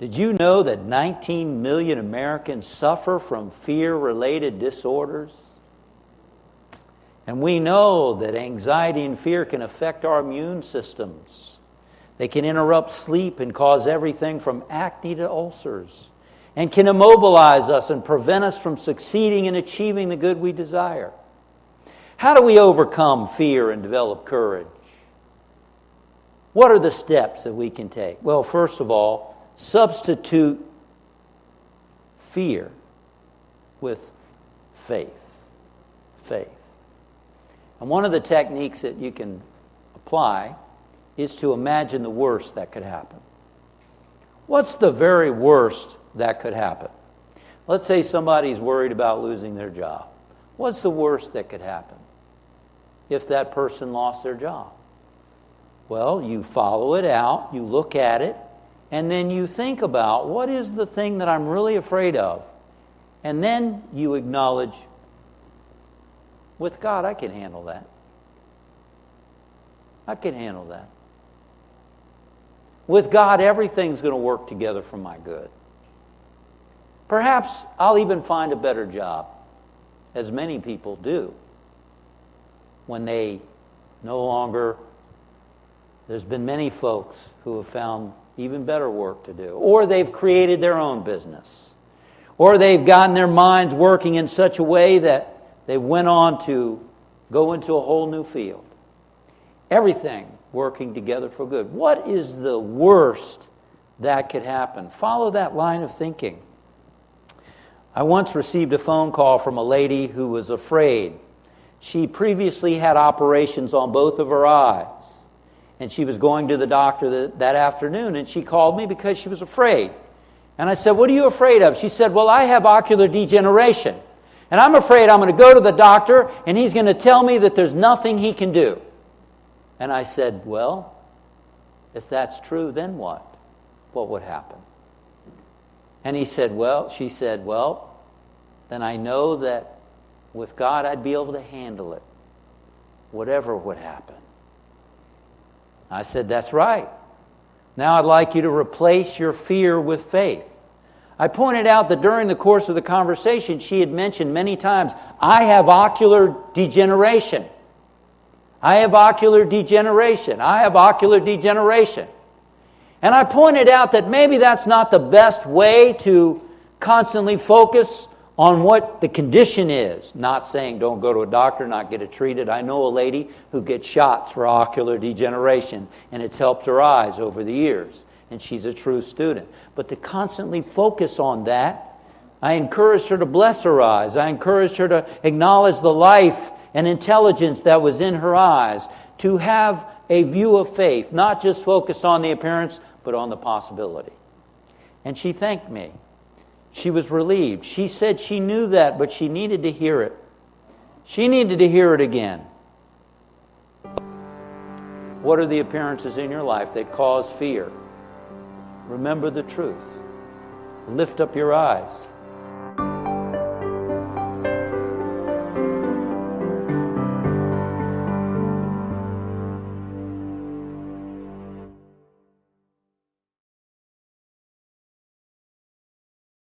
Did you know that 19 million Americans suffer from fear-related disorders? And we know that anxiety and fear can affect our immune systems. They can interrupt sleep and cause everything from acne to ulcers, and can immobilize us and prevent us from succeeding in achieving the good we desire. How do we overcome fear and develop courage? What are the steps that we can take? Well, first of all, substitute fear with faith. Faith. And one of the techniques that you can apply is to imagine the worst that could happen. What's the very worst that could happen? Let's say somebody's worried about losing their job. What's the worst that could happen if that person lost their job? Well, you follow it out, you look at it, and then you think about, what is the thing that I'm really afraid of? And then you acknowledge, with God, I can handle that. I can handle that. With God, everything's going to work together for my good. Perhaps I'll even find a better job, as many people do, when they no longer... There's been many folks who have found even better work to do. Or they've created their own business. Or they've gotten their minds working in such a way that they went on to go into a whole new field. Everything working together for good. What is the worst that could happen? Follow that line of thinking. I once received a phone call from a lady who was afraid. She previously had operations on both of her eyes. And she was going to the doctor that afternoon, and she called me because she was afraid. And I said, what are you afraid of? She said, well, I have ocular degeneration. And I'm afraid I'm going to go to the doctor, and he's going to tell me that there's nothing he can do. And I said, well, if that's true, then what? What would happen? And she said, well, then I know that with God I'd be able to handle it, whatever would happen. I said, that's right. Now I'd like you to replace your fear with faith. I pointed out that during the course of the conversation, she had mentioned many times, I have ocular degeneration. I have ocular degeneration. I have ocular degeneration. And I pointed out that maybe that's not the best way to constantly focus on what the condition is. Not saying don't go to a doctor, not get it treated. I know a lady who gets shots for ocular degeneration, and it's helped her eyes over the years, and she's a true student. But to constantly focus on that, I encouraged her to bless her eyes. I encouraged her to acknowledge the life and intelligence that was in her eyes, to have a view of faith, not just focus on the appearance, but on the possibility. And she thanked me. She was relieved. She said she knew that, but she needed to hear it. She needed to hear it again. What are the appearances in your life that cause fear? Remember the truth. Lift up your eyes.